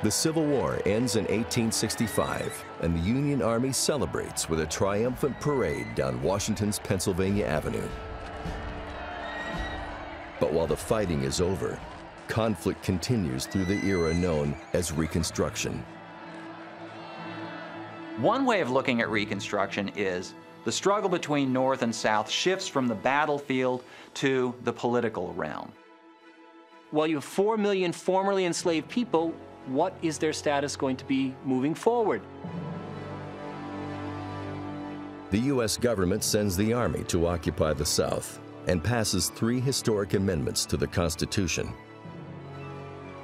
The Civil War ends in 1865, and the Union Army celebrates with a triumphant parade down Washington's Pennsylvania Avenue. But while the fighting is over, conflict continues through the era known as Reconstruction. One way of looking at Reconstruction is the struggle between North and South shifts from the battlefield to the political realm. Well, you have 4 million formerly enslaved people. What is their status going to be moving forward? The U.S. government sends the Army to occupy the South and passes 3 historic amendments to the Constitution.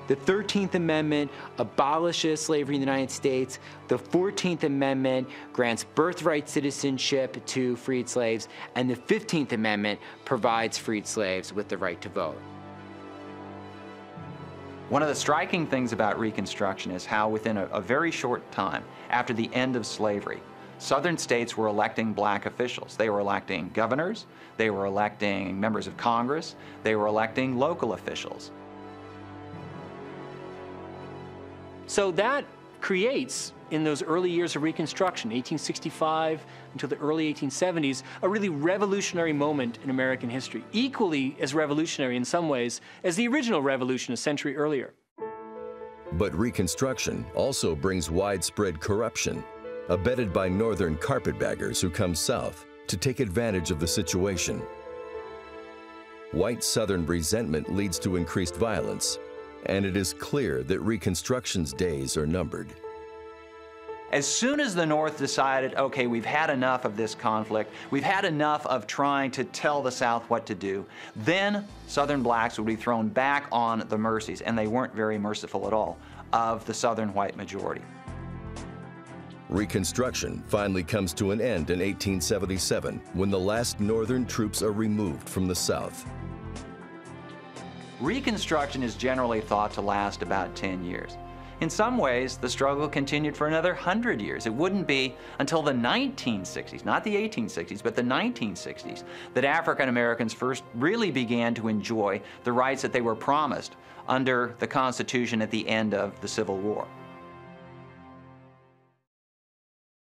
The 13th Amendment abolishes slavery in the United States. The 14th Amendment grants birthright citizenship to freed slaves. And the 15th Amendment provides freed slaves with the right to vote. One of the striking things about Reconstruction is how within a very short time, after the end of slavery, Southern states were electing black officials. They were electing governors, they were electing members of Congress, they were electing local officials. So that creates, in those early years of Reconstruction, 1865 until the early 1870s, a really revolutionary moment in American history, equally as revolutionary in some ways as the original revolution a century earlier. But Reconstruction also brings widespread corruption, abetted by Northern carpetbaggers who come south to take advantage of the situation. White Southern resentment leads to increased violence, and it is clear that Reconstruction's days are numbered. As soon as the North decided, okay, we've had enough of this conflict, we've had enough of trying to tell the South what to do, then Southern blacks would be thrown back on the mercies, and they weren't very merciful at all, of the Southern white majority. Reconstruction finally comes to an end in 1877 when the last Northern troops are removed from the South. Reconstruction is generally thought to last about 10 years. In some ways, the struggle continued for another 100 years. It wouldn't be until the 1960s, not the 1860s, but the 1960s, that African Americans first really began to enjoy the rights that they were promised under the Constitution at the end of the Civil War.